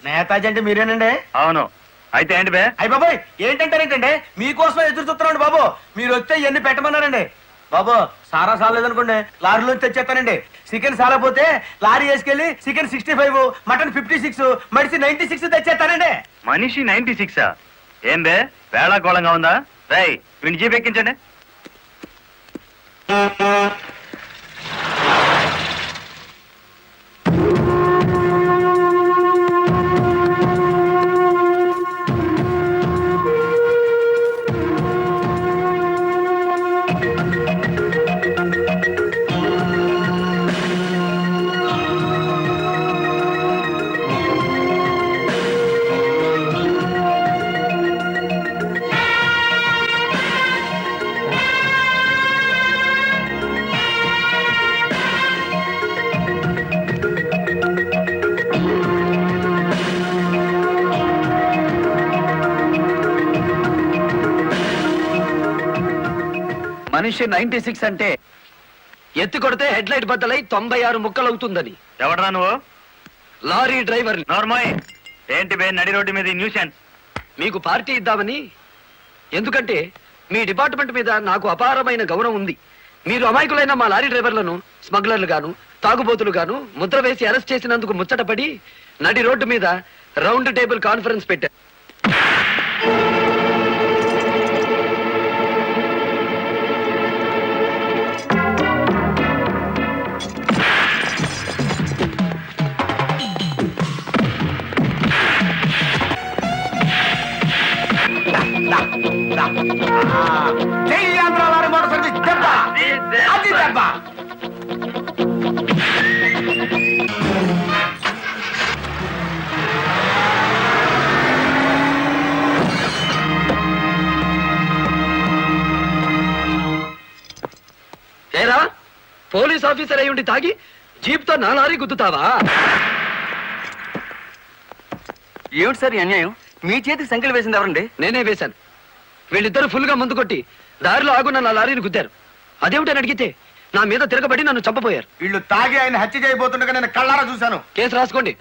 నేతాజీ అంటే మీరేనండి? అవును. అయితే ఏంటి బే? అయ్య బాబోయ్, ఏంటంటారేంటండి? మీకోసం ఎదురు చూస్తున్నాండి బాబు. మీరు వస్తే ఇవన్నీ పెట్టమన్నారండి బాబు. సారా సాలేదనుకోండి, లారీలో తెచ్చేస్తానండి. చికెన్ సాలపోతే లారీ వేసుకెళ్లి చికెన్ 65, మటన్ 56, మనిషి 96 తెచ్చేస్తానండి. మనిషి 96? ఏం బే వేళాకోళంగా ఉందా? రై వీడిని జీప్ ఎక్కించండి. మనిషి 96 అంటే ఎత్తి కొడితే హెడ్ లైట్ బద్దలై 96 ముక్కలవుతుందని. ఎవడరా నువ్వు? Lorry driver. నార్మల్. ఏంటి బే నడి రోడ్డు మీద న్యూసెన్స్? మీకు పార్టీ ఇద్దామని. ఎందుకంటే మీ డిపార్ట్మెంట్ మీద నాకు అపారమైన గౌరవం ఉంది. మీరు అమాయకులైన మా లారీ డ్రైవర్లను స్మగ్లర్లు గాను తాగుబోతులు గాను ముద్ర వేసి అరెస్ట్ చేసినందుకు ముచ్చటపడి నడి రోడ్డు మీద రౌండ్ టేబుల్ కాన్ఫరెన్స్ పెట్టారు. ఏరా పోలీస్ ఆఫీసర్ అయి ఉండి తాగి జీప్ తో నా లారీ గుద్దుతావా? ఏమిటి సార్ అన్యాయం? మీ చేతికి సంఖ్యలు వేసింది ఎవరండి? నేనే వేశాను. వీళ్ళిద్దరు ఫుల్ గా ముందు కొట్టి దారిలో ఆగున్న నా లారీని గుద్దారు. అదేమిటని అడిగితే నా మీద తిరగబడి నన్ను చంపపోయారు. వీళ్ళు తాగి ఆయన హత్య చేయబోతుండగా నేను కళ్ళారా చూశాను. కేసు రాసుకోండి.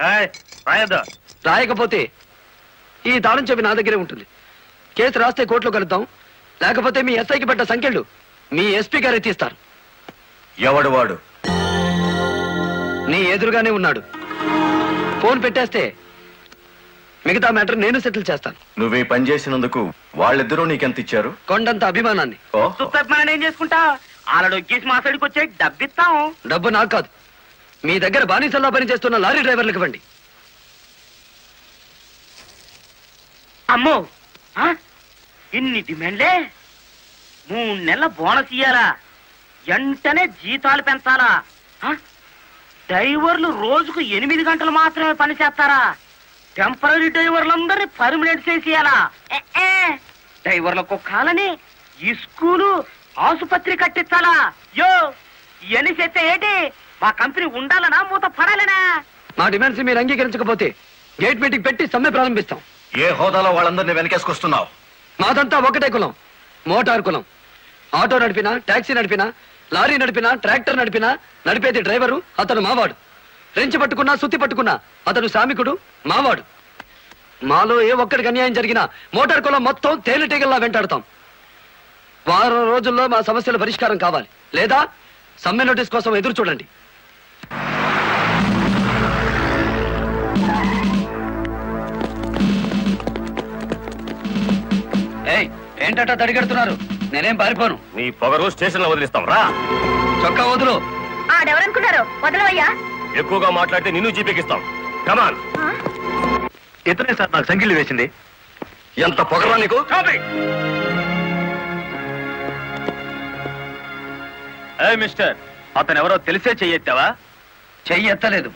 రాయకపోతే ఈ తాళం చెవి నా దగ్గరే ఉంటుంది. కేసు రాస్తే కోర్టులో కలుద్దాం, లేకపోతే మీ ఎస్ఐకి పడ్డ సంఖ్యలు మీ ఎస్పీ గారే తీస్తారు. ఎవడు వాడు? నీ ఎదురుగానే ఉన్నాడు. ఫోన్ పెట్టేస్తే మిగతా మ్యాటర్ నేను సెటిల్ చేస్తాను. నువ్వు ఈ పని చేసినందుకు వాళ్ళిద్దరూ నీకెంత ఇచ్చారు? కొండంత అభిమానాన్ని. ఏం చేసుకుంటా ఆలడొక్కేసి మా సైడ్కి వచ్చే డబ్బిస్తాం. డబ్బు నాకు కాదు, మీ దగ్గర బానిసల్లా పనిచేస్తున్న లారీ డ్రైవర్లకు ఇవ్వండి. అమ్మో ఇన్ని డిమాండ్లే. 3 నెలల బోనస్ ఇయ్యాలా, వెంటనే జీతాలు పెంచాలా, డ్రైవర్లు రోజుకు 8 గంటలు మాత్రమే పని చేస్తారా, టెంపరీ డ్రైవర్లందరినీ పర్మనెంట్ చేసేయాలా, డ్రైవర్లకు కాలని ఈ స్కూలు ఆసుపత్రి కట్టించాలా. యో ఇవన్నీ చేస్తే ఏంటి? మా కంపెనీ ఉండాలనా మూత పడాలనా? మా డిమాండ్స్ మీరు అంగీకరించకపోతే గేట్ మీటింగ్ పెట్టి సమ్మె ప్రారంభిస్తాం. ఏ హోదాలో వాళ్ళందరినీ వెనకేసుకొస్తున్నావు? మాదంతా ఒకటే కులం, మోటార్ కులం. ఆటో నడిపినా, టాక్సీ నడిపినా, లారీ నడిపినా, ట్రాక్టర్ నడిపినా నడిపేది డ్రైవరు, అతను మావాడు. రెంచి పట్టుకున్నా, సుత్తి పట్టుకున్నా అతను శ్రామికుడు, మావాడు. మాలో ఏ ఒక్కడికి అన్యాయం జరిగినా మోటార్ కులం మొత్తం తేలిటీగల్లా వెంటాడతాం. వారం రోజుల్లో మా సమస్యల పరిష్కారం కావాలి, లేదా సమ్మె నోటీస్ కోసం ఎదురు చూడండి. ఏంటట తడిగడుతున్నారు? నేనేం పారిపోను. నీ పొగరు స్టేషన్ లో వదిలిస్తాం రా. చొక్కా వదులు. ఆడెవరనుకున్నారు? వదలవయ్యా. ఎక్కువగా మాట్లాడితే నిన్ను జీపెక్కిస్తాం. కమాన్. ఇతనే సార్ నాకు సంఖ్యలు వేసింది. ఎంత పొగరా నీకు? మిస్టర్, అతను ఎవరో తెలిసే చెయ్యెత్తావా? చెయ్యి ఎత్తలేదు,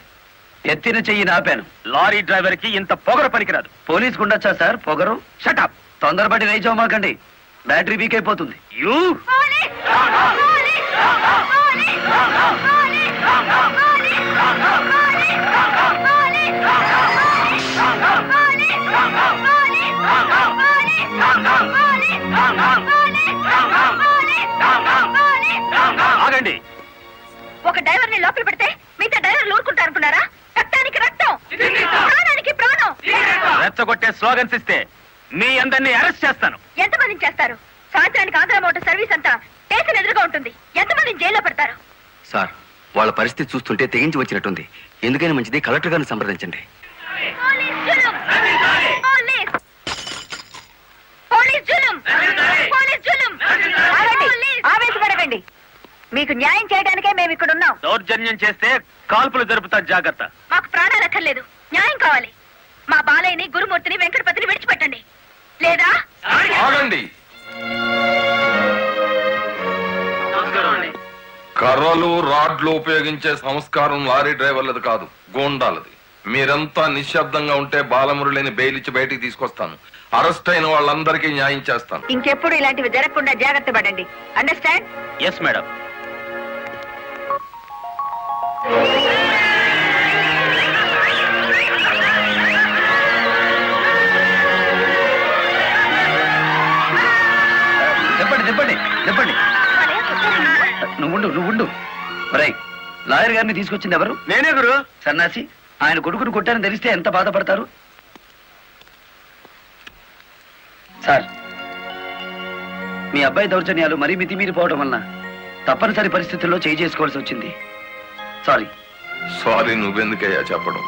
ఎత్తిన చెయ్యి నాపాను. లారీ డ్రైవర్ కి ఇంత పొగరు పనికిరాదు. పోలీసుకు ఉండొచ్చా సార్ పొగరు? షటప్. తొందరపడి రైచోమాకండి, బ్యాటరీ వీక్ అయిపోతుంది. యూ ఆగండి. ఒక డ్రైవర్ ని లోపల పెడితే మిగతా డ్రైవర్లు ఊరుకుంటారు అనుకున్నారా? రక్తానికి రక్తం, ప్రాణానికి ప్రాణం. రెచ్చగొట్టే స్లోగన్స్ ఇస్తే మీ అందరినీ అరెస్ట్ చేస్తాను. ఎంతమందిని చేస్తారు? సాయంత్రానికి ఆంధ్ర మోటార్ సర్వీస్ అంతా స్టేషన్ ఎదురుగా ఉంటుంది. ఎంతమందిని జైల్లో పెడతారు? సార్, వాళ్ళ పరిస్థితి చూస్తుంటే తెగించి వచ్చినట్టుంది. ఎందుకైనా మంచిది కలెక్టర్ గారిని సంప్రదించండి. పోలీస్ జులుం! పోలీస్! పోలీస్ జులుం! పోలీస్ జులుం! ఆగండి! ఆవేశపడకండి. మీకు న్యాయం చేయడానికే మేము ఇక్కడ ఉన్నాం. దౌర్జన్యం చేస్తే కాల్పులు జరుపుతా, జాగ్రత్త. మాకు ప్రాణాలు అక్కర్లేదు, న్యాయం కావాలి. మా బాలయ్యని, గురుమూర్తిని, వెంకటపతిని విడిచిపెట్టండి. లేదా ఆగండి. కర్రలు రాడ్లు ఉపయోగించే సంస్కారం లారీ డ్రైవర్లది కాదు, గూండాలది. మీరంతా నిశ్శబ్దంగా ఉంటే బాలమురళిని బెయిల్ ఇచ్చి బయటికి తీసుకొస్తాను. అరెస్ట్ అయిన వాళ్ళందరికీ న్యాయం చేస్తాను. ఇంకెప్పుడు ఇలాంటివి జరగకుండా జాగ్రత్త పడండి. అండర్స్టాండ్? Yes madam. చెప్పండి. నువ్వుండు. రై, లాయర్ గారిని తీసుకొచ్చింది ఎవరు? నేనే గురు. సన్నాసి, ఆయన కొడుకును కొట్టారని తెలిస్తే ఎంత బాధపడతారు? సార్, మీ అబ్బాయి దౌర్జన్యాలు మరీ మితిమీరిపోవడం వలన తప్పనిసరి పరిస్థితుల్లో చేయి చేసుకోవాల్సి వచ్చింది. సారీ. సారీ నువ్వెందుకయ్యా చెప్పడం?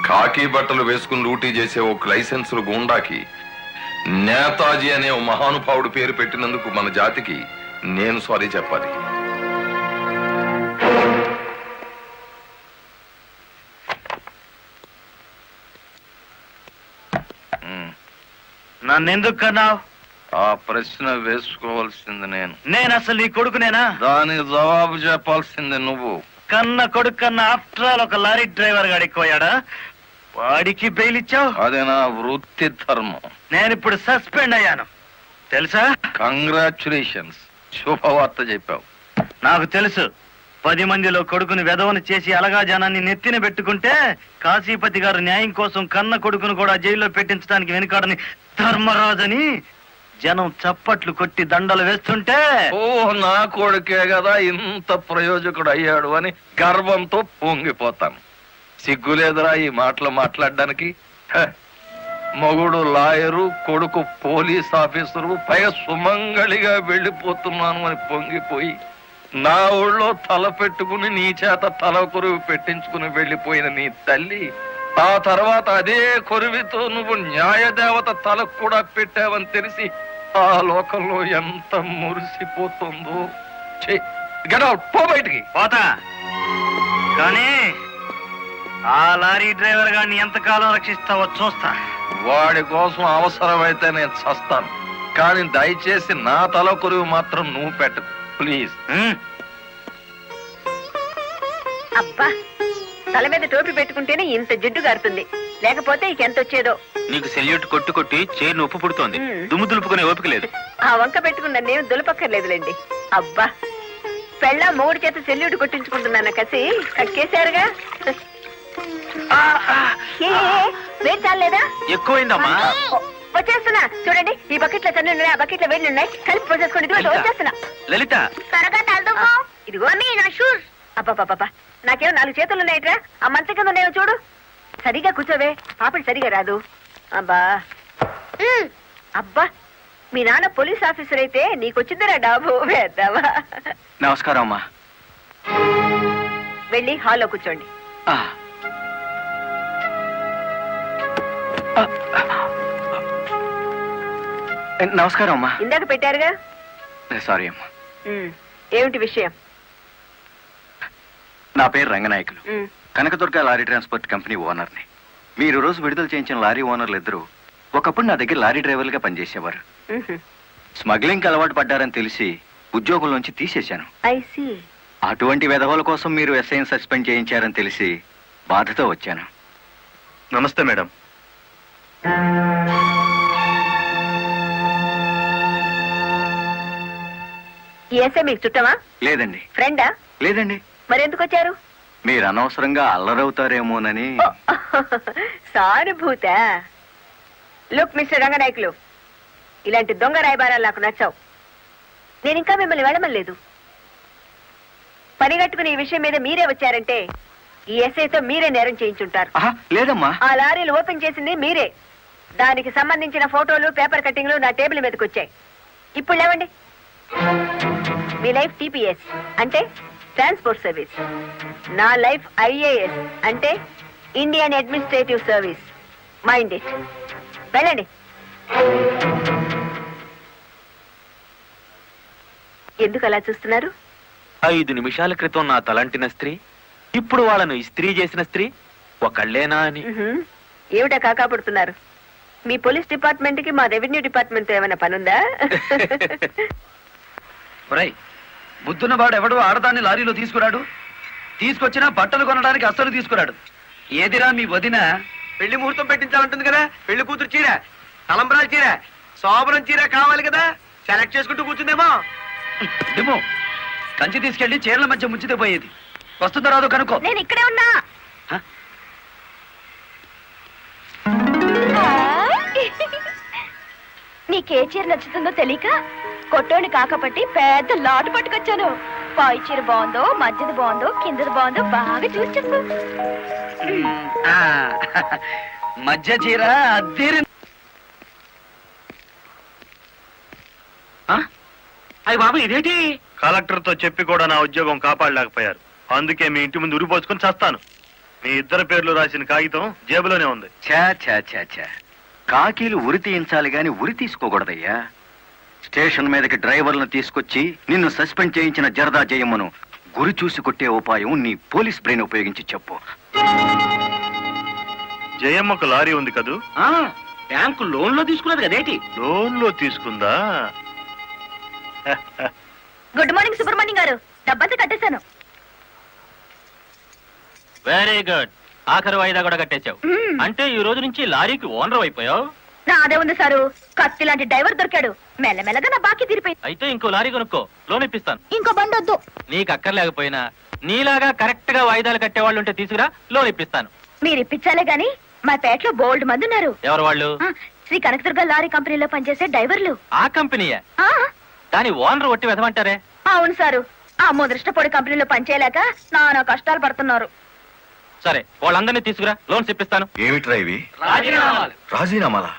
కాకి బట్టలు వేసుకుని డ్యూటీ చేసే ఒక లైసెన్సులు గూండాకి నేతాజీ అనే ఓ మహానుభావుడు పేరు పెట్టినందుకు మన జాతికి నేను సారీ చెప్పాలి. నన్నెందుకు కన్నావు? ఆ ప్రశ్న వేసుకోవాల్సింది నేను అసలు నీ కొడుకునేనా? దానికి జవాబు చెప్పాల్సింది నువ్వు. కన్న కొడుకు కన్నా ఆఫ్టర్ ఆల్ ఒక లారీ డ్రైవర్ గాడిపోయాడా? వాడికి బెయిల్ ఇచ్చావు? అది నా వృత్తి ధర్మం. నేను ఇప్పుడు సస్పెండ్ అయ్యాను తెలుసా? కంగ్రాచులేషన్స్, శుభవార్త చెప్పావు. నాకు తెలుసు. 10 మందిలో కొడుకుని వెధవను చేసి అలగా జనాన్ని నెత్తిన పెట్టుకుంటే కాశీపతి గారు న్యాయం కోసం కన్న కొడుకును కూడా జైల్లో పెట్టించడానికి వెనుకాడని ధర్మరాజని జనం చప్పట్లు కొట్టి దండలు వేస్తుంటే, ఓ నా కొడుకే కదా ఇంత ప్రయోజకుడు అయ్యాడు అని గర్వంతో పొంగిపోతాను. సిగ్గులేదురా ఈ మాటలు మాట్లాడడానికి? మొగుడు లాయరు, కొడుకు పోలీస్ ఆఫీసరు, పైగా సుమంగళిగా వెళ్ళిపోతున్నాను అని పొంగిపోయి నా ఊళ్ళో తల పెట్టుకుని నీ చేత తల కొరువు పెట్టించుకుని వెళ్ళిపోయిన నీ తల్లి ఆ తర్వాత అదే కొరువితో నువ్వు న్యాయదేవత తలకు కూడా పెట్టావని తెలిసి ఆ లోకంలో ఎంత మురిసిపోతుందో. గెట్ అవుట్, పో బయటికి. పోతా. కానీ ఆ లారీ డ్రైవర్ గారిని ఎంతకాలం రక్షిస్తావో చూస్తా. వాడి కోసం అవసరమైతే నేను చస్తాను, కానీ దయచేసి నా తల కొరువు మాత్రం నువ్వు పెట్టకు ప్లీజ్. అబ్బా, తల మీద టోపీ పెట్టుకుంటేనే ఇంత జిడ్డు గారుతుంది, లేకపోతే ఇక ఎంత వచ్చేదో. నీకు సెల్యూట్ కొట్టు కొట్టి చేరు ఉప్పు పుడుతోంది. దుమ్ము దులుపుకునే ఓపిక లేదు. ఆ వంక పెట్టుకున్న నేను దులపక్కర్లేదులేండి. అబ్బా, పెళ్ళ మూడు చేత సెల్యూట్ కొట్టించుకుంటున్నాను కసి కక్కేశారుగా. వేడి చాలేదా? ఎక్కువైందమ్మా. వచ్చేస్తున్నా చూడండి. ఈ బకెట్ లో తన్ను ఉన్నాయి, ఆ బకెట్ లో వేడి ఉన్నాయి, కలిపి పోసేసుకోండి. ఇదిగో వచ్చేస్తున్నా. లలిత, త్వరగా తలదుకో. ఇదిగో అమ్మి నా షూస్. అబ్బాబాబా, నాకేమో 4 చేతులు ఉన్నాయిట్రా. ఆ మంచం కింద ఉన్నాయో చూడు. సరిగా కూర్చోవే, పాపడి సరిగా రాదు. అబ్బా అబ్బా, మీ నాన్న పోలీస్ ఆఫీసర్ అయితే నీకొచ్చిందిరా డాబు వేద్దావా. నమస్కారం అమ్మా. వెళ్ళి హాల్లో కూర్చోండి. నమస్కారం అమ్మా. ఇందాక పెట్టారుగా. సారీ అమ్మా. ఏమిటి విషయం? నా పేరు రంగనాయకులు, ఉమ్, కనకదుర్గ లారీ ట్రాన్స్పోర్ట్ కంపెనీ ఓనర్ని. మీరు రోజు విడుదల చేయించిన లారీ ఓనర్లు ఇద్దరు ఒకప్పుడు నా దగ్గర లారీ డ్రైవర్లుగా పనిచేసేవారు. ఉహు. స్మగ్లింగ్కి అలవాటు పడ్డారని తెలిసి ఉద్యోగుల నుంచి తీసేశాను. I see. అటువంటి వెధవల కోసం మీరు ఎస్ఐని సస్పెండ్ చేయించారని తెలిసి బాధతో వచ్చాను. నమస్తే మేడం. ఈ ఎస్ఐ మీకు చుట్టమా? లేదండి. ఫ్రెండా? లేదండి. మరి ఎందుకు వచ్చారు? మీరు అనవసరంగా అల్లరవుతారేమోనని. సానుభూత. లుక్ మిస్టర్ రంగనాయకులు, ఇలాంటి దొంగ రాయబారాలు నాకు నచ్చావు. నేను ఇంకా మిమ్మల్ని వెళ్ళమలేదు. పని కట్టుకుని ఈ విషయం మీద మీరే వచ్చారంటే ఈ ఎస్ఐతో మీరే నేరం చేయించుంటారు. లేదమ్మా. ఆ లారీలు ఓపెన్ చేసింది మీరే. దానికి సంబంధించిన ఫోటోలు పేపర్ కట్టింగ్లు నా టేబుల్ మీదకి వచ్చాయి. ఇప్పుడు లేవండి. మీ లైఫ్ టీపీఎస్ అంటే ట్రాన్స్పోర్ట్ సర్వీస్, నా లైఫ్ ఐఏఎస్ అంటే Indian administrative service. Mind it. వెళ్ళండి. ఎందుకు అలా చూస్తున్నారు? 5 నిమిషాల క్రితం నా తలంటిన స్త్రీ ఇప్పుడు వాళ్ళను ఇస్త్రీ చేసిన స్త్రీ ఒకళ్ళేనా అని. ఏమిటా కాకాపడుతున్నారు? మీ పోలీస్ డిపార్ట్మెంట్ కి మా రెవెన్యూ డిపార్ట్మెంట్ తో ఏమైనా పనుందా? ఒరేయ్, బుద్ధున్నవాడు ఎవడు ఆడదాన్ని లారీలో తీసుకురాడు? తీసుకొచ్చినా బట్టలు కొనడానికి అస్సలు తీసుకురాడు. ఏదిరా మీ వదిన? పెళ్లి ముహూర్తం పెట్టించాలంటుంది కదా. పెళ్లి కూతురు చీర, తలంబరాల చీర, శోభనం చీర కావాలి కదా. సెలెక్ట్ చేసుకుంటూ కూర్చుందేమో. డిమో, కంచి తీసుకెళ్లి చీరల మధ్య ముంచితే పోయేది. వస్తుందో రాదో కనుక్కో. నేను ఇక్కడే ఉన్నా. హ? నీకే చీర నచ్చుతుందో తెలియక కొట్టోని కాకపట్టి పెద్ద లాటు పట్టుకొచ్చాను. పై చీర బాగుందో, మధ్యది బాగుందో, కిందది బాగుందో బాగా చూసి చెప్పు. ఆ, మధ్య చీర అద్దెరి. అయ్యి బాబు ఇదేంటి? కలెక్టర్ తో చెప్పి కూడా నా ఉద్యోగం కాపాడలేకపోయారు. అందుకే మీ ఇంటి ముందు ఉరిపోసుకొని చస్తాను. మీ ఇద్దరు పేర్లు రాసిన కాగితం జేబులోనే ఉంది. ఛా ఛా ఛా ఛా, కాకీలు ఉరి తీయించాలి గాని ఉరి తీసుకోకూడదయ్యా. స్టేషన్ మీదకి డ్రైవర్లను తీసుకొచ్చి నిన్ను సస్పెండ్ చేయించిన జరదా జయమ్మను గురి చూసి కొట్టే ఉపాయం నీ పోలీస్ బ్రెయిన్ ఉపయోగించి చెప్పు. జయమ్మకు లారీ ఉంది కదూ? బ్యాంకు లోన్ లో తీసుకున్నది కదేటి? లోన్ లో తీసుకుందా? గుడ్ మార్నింగ్ సుబ్రహ్మణ్యం గారు. డబ్బంతా కట్టేశాను. Very good. ఆఖరి వాయిదా కూడా కట్టేశావు. అంటే ఈ రోజు నుంచి లారీకి ఓనర్ అయిపోయావు. నాదే ఉంది సారు. కత్తి లాంటి డ్రైవర్ దొరికాడు. మెల్లమెల్లగా నా బాకీ తీరిపోయింది. అయితే ఇంకో లారీ కొనుక్కో, లోన్ ఇప్పిస్తాను. ఇంకో బండి వద్దు. నీకు అక్కర్లేకపోయినా నీలాగా కరెక్ట్ గా వాయిదాలు కట్టేవాళ్ళు ఉంటే తీసుకురా, లోన్ ఇప్పిస్తాను. మీరు ఇప్పించాలే గాని మా పేటలో బోల్డ్ మంది ఉన్నారు. ఎవరు వాళ్ళు? శ్రీ కనకదుర్గ లారీ కంపెనీలో పనిచేసే డ్రైవర్లు. ఆ కంపెనీయే? ఆ, దాని ఓనర్ ఒట్టి వెదమంటారే? అవును సారు. ఆ ముదృష్టపొడి కంపెనీలో పనిచేయలేక నానా కష్టాలు పడుతున్నారు. సరే, వాళ్ళందరినీ తీసుకురా, లోన్స్ ఇప్పిస్తాను. ఏమిట్రా ఇవి? రాజీనామాలా?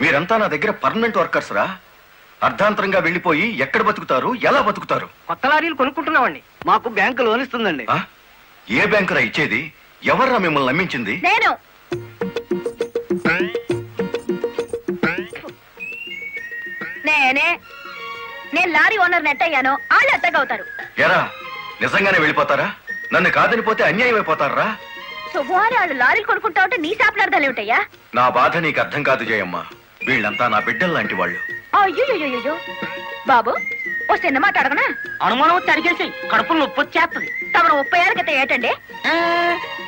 మీరంతా నా దగ్గర పర్మనెంట్ వర్కర్స్ రా. అర్ధాంతరంగా వెళ్ళిపోయి ఎక్కడ బతుకుతారు, ఎలా బతుకుతారు? కొత్త లారీలు కొనుక్కుంటున్నామండి. మాకు బ్యాంకు లోన్ ఇస్తుందండి. ఆ? ఏ బ్యాంకురా ఇచ్చేది? ఎవర్రా మిమ్మల్ని నమ్మించింది? నేను నేను లారీ ఓనర్ నెట్ అయ్యాను. వాళ్ళు ఎత్తగవుతారు. ఎరా, నిజంగానే వెళ్ళిపోతారా? నన్ను కాదనిపోతే అన్యాయం అయిపోతారా? శుభవారి వాళ్ళు లారీలు కొనుక్కుంటా ఉంటే నీ శాపలార్థాలు ఏమిటయ్యా? నా బాధ నీకు అర్థం కాదు జయమ్మ. వీళ్ళంతా నా బిడ్డలు లాంటి వాళ్ళు. అయ్యో బాబు, ఓ చిన్న మాట అడగనా? అనుమానం వచ్చి అడిగేసి కడుపులో నొప్పి వచ్చేస్తుంది. తమరు 30 ఏళ్ళ క్రితం ఏటండి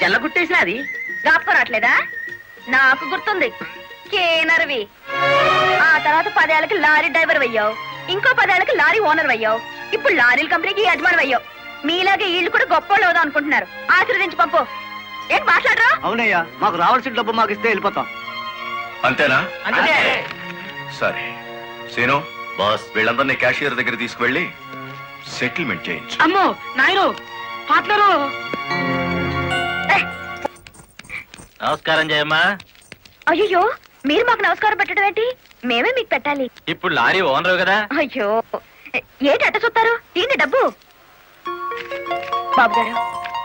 జల్లగుట్టేసిన అది జ్ఞాపకం రావట్లేదా? నాకు గుర్తుంది. కేనర్వి. ఆ తర్వాత 10 ఏళ్ళకి లారీ డ్రైవర్ అయ్యావు. ఇంకో 10 ఏళ్ళకి లారీ ఓనర్ అయ్యావు. ఇప్పుడు లారీల కంపెనీకి యజమాని అయ్యావు. మీలాగే వీళ్ళు కూడా గొప్ప అవుదాం అనుకుంటున్నారు. ఆశీర్వదించి పంపు. ఏం మాట్లాడరా? అవునయ్యా, మాకు రావాల్సిన డబ్బు మాకు ఇస్తే వెళ్ళిపోతాం. అంతేనా? అంతే. సరే సీను బాస్, వీళ్ళందరినీ క్యాషియర్ దగ్గర తీసుకువెళ్ళి సెటిల్మెంట్ చేయించు. అమ్మో నాయను పాటలరు. నమస్కారం జయమ్మా. అయ్యో, మీరు మాకు నమస్కారం పెట్టడం ఏంటి? మేమే మీకు పెట్టాలి. ఇప్పుడు లారీ ఓనర్ కదా. అయ్యో, ఏంటి అట్ట చూస్తారు? తీయండి డబ్బు. బాబు గారు,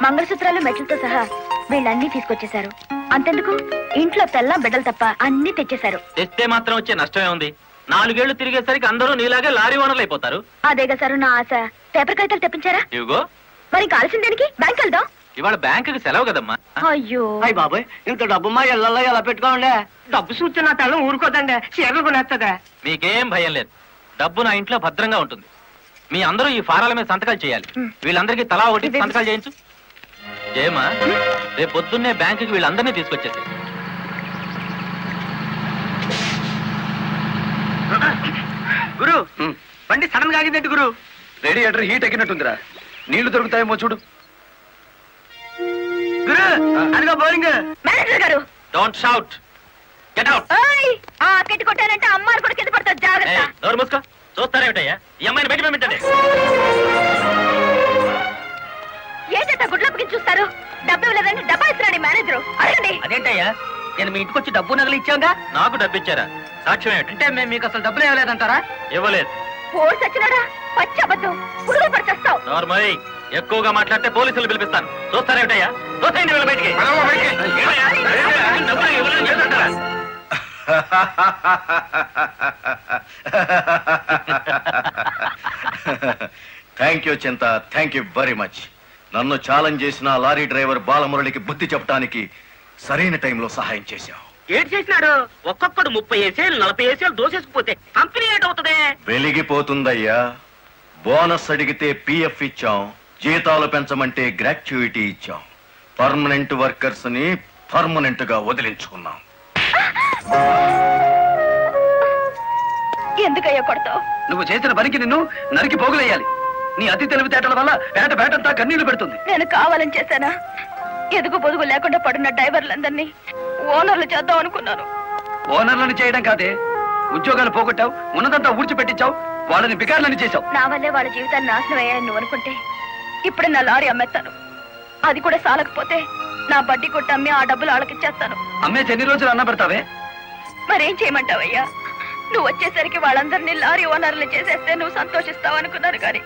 మంగళసూత్రాలు మెట్లతో సహా వీళ్ళన్నీ తీసుకొచ్చేశారు. అంతెందుకు, ఇంట్లో తెల్ల బిడ్డలు తప్ప అన్ని తెచ్చేశారు. తెస్తే మాత్రం వచ్చే నష్టమే ఉంది. 4 ఏళ్లు తిరిగేసరికి అందరూ నీలాగే లారీ ఓనర్లు అయిపోతారు. అదేగా సారు నా ఆశ. పేపర్ కాగితాలు తెప్పించారా? ఇవిగో, మరి కాల్సిన దానికి బ్యాంక్ వెళ్దాం. ఇవాళ బ్యాంకుకి సెలవు కదమ్మా. అయ్యో, అయ్యి బాబాయ్, ఇంత డబ్బు మా ఇళ్ళల్లో ఎలా పెట్టుకోండి? డబ్బు చూస్తే నా తల్లం ఊరుకోదండి. చీరలు కొనేస్తుందా? మీకేం భయం లేదు. డబ్బు నా ఇంట్లో భద్రంగా ఉంటుంది. మీ అందరూ ఈ ఫారాల మీద సంతకాలు చేయాలి. వీళ్ళందరికీ తలా ఒకటి సంతకాలు చేయించు. జయమ్మా, రేపు పొద్దున్నే బ్యాంకుకి వీళ్ళందరినీ తీసుకొచ్చేసి. గురు, బండి సడన్ గా ఆగిందంటే గురు. Radiator heat ఎక్కినట్టుందిరా. నీళ్లు దొరుకుతాయేమో చూడు. గురు, అదిగో బౌలింగ్. మేనేజర్ గారు. Don't shout, get out. ఓయ్, ఆ కెట్టి కొట్టారంటే అమ్మారు కూడా కింద పడతారు. జాగ్రత్త. నోరు మూసుకో. చూస్తారేమిటయ్యా, ఈ అమ్మాయిని బయట పంపించండి. ఏంటంటే గుడ్లప్పకి చూస్తారు? డబ్బు ఇవ్వలేదంటే డబ్బా ఇస్తున్నాడు మేనేజర్. అడగండి. అదేంటయ్యా, నేను మీ ఇంటికి వచ్చి డబ్బు నగలు ఇచ్చాగా. నాకు డబ్బు ఇచ్చారా? సాక్ష్యం ఏంటి? అంటే మేము మీకు అసలు డబ్బులు ఇవ్వలేదంటారా? ఇవ్వలేదు. ఓడి సచ్చినాడా, పచ్చి అబద్ధం, పురుగులు పడిచేస్తావు. నార్మల్ ఎక్కువగా మాట్లాడితే పోలీసులు పిలిపిస్తాను. చూస్తారేమిటయ్యా? చూస్తాయండి వీళ్ళ బయటికి. డబ్బులు ఇవ్వలేదని చెప్తుంటారా? థ్యాంక్ యూ చింత, థ్యాంక్ యూ వెరీ మచ్. నన్ను ఛాలెంజ్ చేసిన లారీ డ్రైవర్ బాలమురళికి బుద్ధి చెప్పడానికి సరైన టైంలో సహాయం చేశావు. ఏడు చేసినాడు? ఒక్కొక్కడు 30 ఏసేలు 40 ఏసేలు దోసేసుకుపోతే కంపెనీ ఏటవుతుంది? వెలిగిపోతుందయ్యా. బోనస్ అడిగితే పిఎఫ్ ఇచ్చాం, జీతాలు పెంచమంటే గ్రాట్యుయిటీ ఇచ్చాం. పర్మనెంట్ వర్కర్స్ ని పర్మనెంట్ గా వదిలించుకున్నాం. ఎందుకయ్యా కొడతావు? నువ్వు చేసిన పనికి నిన్ను నరికి పోగులేయాలి. నీ అతి తెలివితేటల వల్ల బేటంతా కన్నీళ్లు పెడుతుంది. నేను కావాలని చేశానా? ఎదుగు పొదుగు లేకుండా పడిన డ్రైవర్లందరినీ ఓనర్లు చేద్దాం అనుకున్నాను. ఓనర్లను చేయడం కాదే, ఉద్యోగాలు పోగొట్టావు, ఉన్నదంతా ఊడ్చిపెట్టించావు, వాళ్ళని బికార్లని చేశావు. నా వల్లే వాళ్ళ జీవితాన్ని నాశనం అయ్యాయని నువ్వు అనుకుంటే ఇప్పుడే నా లారీ అమ్మేస్తాను. అది కూడా సాలకపోతే నా బడ్డీ కొట్టి అమ్మి ఆ డబ్బులు వాళ్ళకిచ్చేస్తాను. అమ్మేసి ఎన్ని రోజులు అన్న పెడతావే? మరేం చేయమంటావయ్యా? నువ్వు వచ్చేసరికి వాళ్ళందరినీ లారీ ఓనర్లు చేసేస్తే నువ్వు సంతోషిస్తావు అనుకున్నాను, కానీ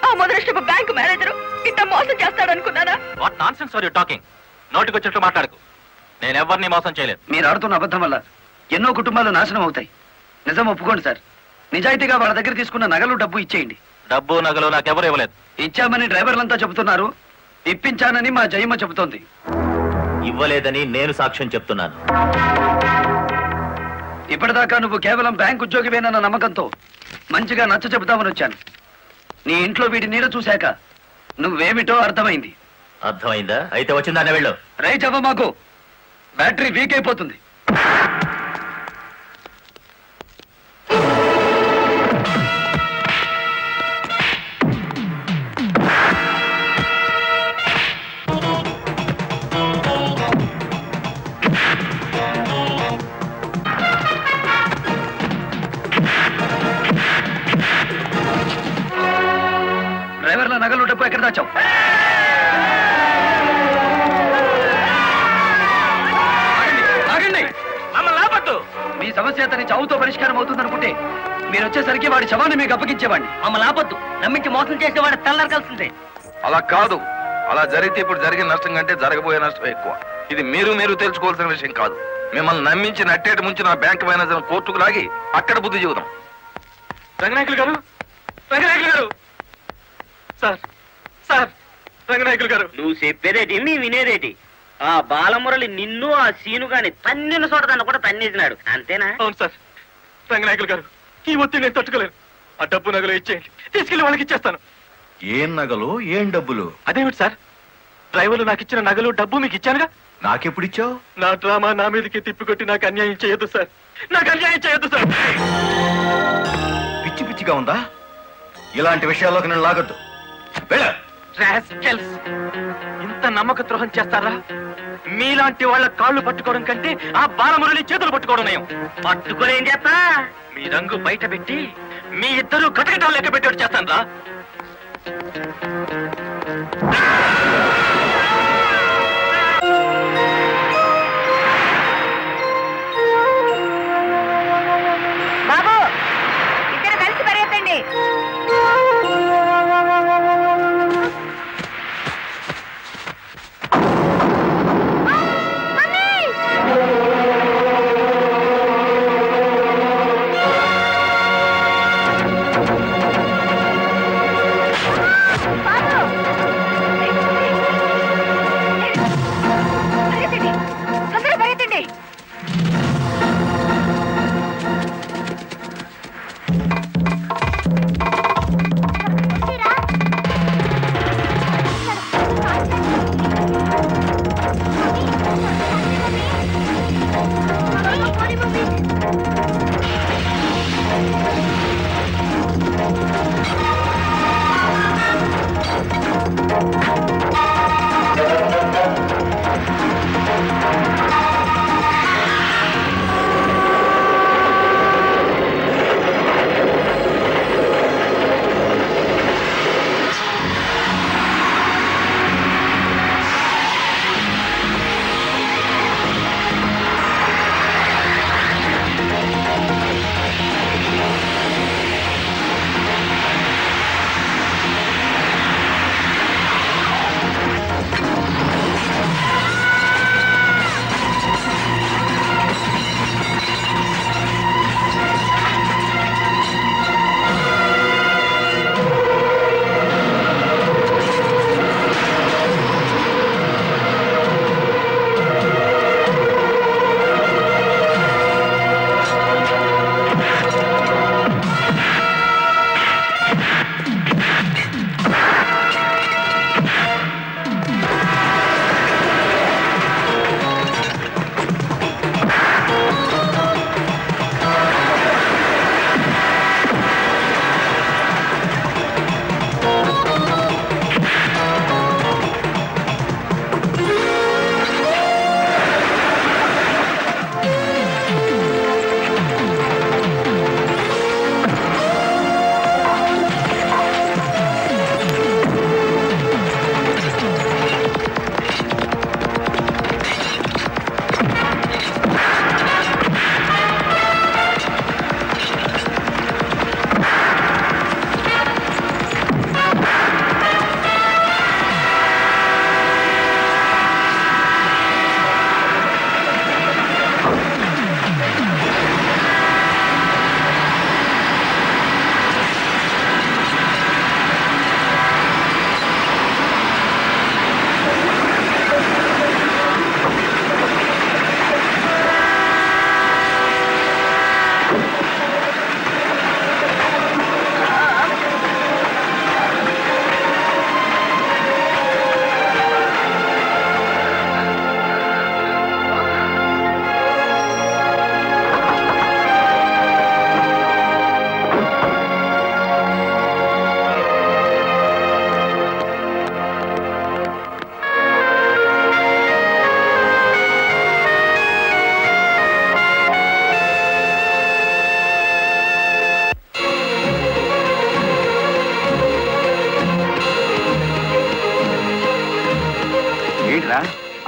ఆ మొదలష్టపు బ్యాంకు మేనేజరు ఇంత మోసం చేస్తాడు అనుకున్నానా? What nonsense are you talking? నోటికి వచ్చినట్టు మాట్లాడకు. నేను ఎవరిని మోసం చేయలేదు. మీరు ఆడుతున్న అబద్ధం వల్ల ఎన్నో కుటుంబాలు నాశనం అవుతాయి. నిజం ఒప్పుకోండి సార్. నిజాయితీగా వాళ్ళ దగ్గర తీసుకున్న నగలు డబ్బు ఇచ్చేయండి. డబ్బు నగలు నాకెవరు ఇవ్వలేదు. ఇచ్చామని డ్రైవర్లంతా చెబుతున్నారు, ఇప్పించానని మా జయమ్మ చెబుతోంది. ఇవ్వలేదని నేను సాక్ష్యం చెప్తున్నాను. ఇప్పటిదాకా నువ్వు కేవలం బ్యాంక్ ఉద్యోగివేనన్న నమ్మకంతో మంచిగా నచ్చ చెబుతామని వచ్చాను. నీ ఇంట్లో వీడి నీడ చూశాక నువ్వేమిటో అర్థమైంది. అర్థమైందా? అయితే వచ్చిందానే వెళ్ళు. రైట్ అవ్వ, మాకు బ్యాటరీ వీక్ అయిపోతుంది. డ్రైవర్ల నగలు డబ్బు ఎక్కడ దాచావు? ఆగండి. మమ్మల్ని ఆపొద్దు. మీ సమస్య అతని చావుతో పరిష్కారం అవుతుందనుకుంటే మీరు వచ్చేసరికి వాడి శవాన్ని మీకు అప్పగించేవాడిని. మమ్మల్ని ఆపొద్దు. నమ్మించి మోసం చేసే వాడు తెల్లరకాల్సిందే. అలా కాదు. అలా జరిగితే ఇప్పుడు జరిగిన నష్టం కంటే జరగబోయే నష్టం ఎక్కువ. ఇది మీరు తెలుసుకోవాల్సిన విషయం కాదు. మిమ్మల్ని నమ్మించి నట్టేట ముంచి నా బ్యాంక్ మేనేజర్ కోర్టుకు లాగి అక్కడ బుద్ధి చెబుదాం. రంగనాయకులు గారు, రంగనాయకులు గారు, సార్ రంగనాయకులు గారు. నువ్వు చెప్పేదేటి నీ వినేదేటి? ఆ బాలమురళి నిన్ను ఆ సీను గాని తన్నిన చోటదాన్ని కూడా తన్నేసినాడు, అంతేనా? అవును సార్. రంగనాయకులు గారు, ఈ ఒత్తిడి నేను తట్టుకోలేను. ఆ డబ్బు నగలు ఇచ్చేయండి, తీసుకెళ్లి వాళ్ళకి ఇచ్చేస్తాను. ఏం నగలు, ఏం డబ్బులు? అదేమిటి సార్, డ్రైవర్లు నాకు ఇచ్చిన నగలు డబ్బు మీకు ఇచ్చానుగా. నాకెప్పుడిచ్చావు? నా డ్రామా నా మీదకి తిప్పికొట్టి నాకు అన్యాయం చేయొద్దు సార్. నాకు అన్యాయం చేయొద్దు సార్. పిచ్చి పిచ్చిగా ఉందా? ఇలాంటి విషయాల్లోకి నేను లాగొద్దు. వెళ్ళ. రాస్కెల్స్, ఇంత నమ్మక ద్రోహం చేస్తారా? మీలాంటి వాళ్ళ కాళ్ళు పట్టుకోవడం కంటే ఆ బాలమురళి చేతులు పట్టుకోవడం నయం. పట్టుకొని ఏం చేస్తా? మీ రంగు బయట పెట్టి మీ ఇద్దరు గటగటాలు లెక్క పెట్టేట్టు చేస్తాను రా. బాబు, ఇద్దరు కలిసి పరిగెత్తండి. బాబు,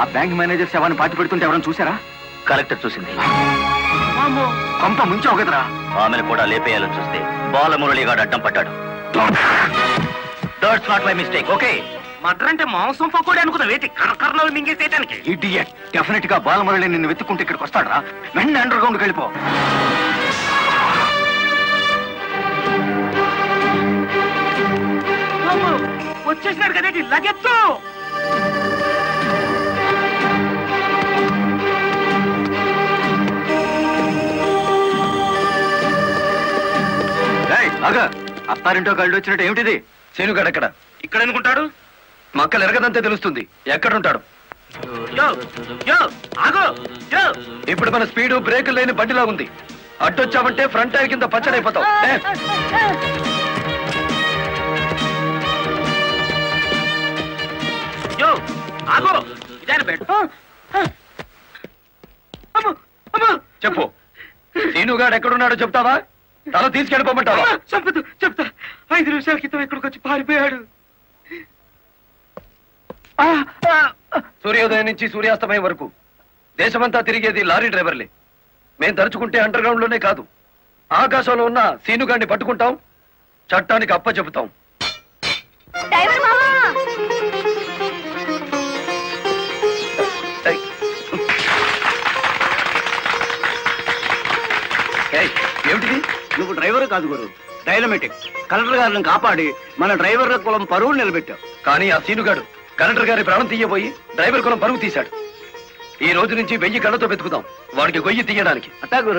ఆ బ్యాంక్ మేనేజర్ శవాన్ని పాతి పెడుతుంటే ఎవరైనా చూసారా? కలెక్టర్ చూసింది. కొంప ముంచావు కదరా. ఆమెను కూడా లేపేయాలని చూస్తే బాలమురళిగాడు అడ్డం పడ్డాడు. That's not my mistake. Okay, matar అంటే మాంసం పకోడీ అనుకున్నా వేటి కరకరలో మింగేసేయడానికి. ఇడియట్. డెఫినెట్ గా బాలమురళి నిన్ను వెతుక్కుంటే ఇక్కడికి వస్తాడరా. వెంటనే అండర్ గ్రౌండ్కి వెళ్ళిపో. వచ్చేసినాడు కదేటి లగెత్తు. అత్తారింటో కళ్ళు వచ్చినట్టు ఏమిటిది? శీనుగాడు ఎక్కడ? ఇక్కడ అనుకుంటాడు. మక్కలు ఎరగదంతే తెలుస్తుంది. ఎక్కడుంటాడు? యో యో ఆగు యో. ఇప్పుడు మన స్పీడు బ్రేకులు లేని బండిలా ఉంది. అడ్డొచ్చామంటే ఫ్రంట్ టైర్ కింద పచ్చడైపోతావు. యో ఆగు. ఇదాని పెట్టు. చెప్పు, శీనుగాడు ఎక్కడున్నాడో చెప్తావా? తల తీసుకెళ్ళిపోమంటావా? చెప్పదు చెప్తా. 5 నిమిషాల క్రితం ఇక్కడికి వచ్చి పారిపోయాడు. సూర్యోదయం నుంచి సూర్యాస్తమయం వరకు దేశమంతా తిరిగేది లారీ డ్రైవర్లే. మేం తలుచుకుంటే అండర్ గ్రౌండ్ లోనే కాదు, ఆకాశంలో ఉన్న సీనుగాడిని పట్టుకుంటాం, చట్టానికి అప్ప చెబుతాం. డ్రైవర్ మామా, ఏమిటిది? నువ్వు డ్రైవర్ కాదు గురు, డైనమెటిక్. కలెక్టర్ గారిని కాపాడి మన డ్రైవర్ల కులం పరువు నిలబెట్టావు. కానీ ఆ సీనుగాడు కలెక్టర్ గారి ప్రాణం తీయబోయి డ్రైవర్ కులం పరుగు తీశాడు. ఈ రోజు నుంచి 1000 కళ్ళతో వెతుకుదాం వాడికి గొయ్యి తీయడానికి. అట్టా గురు.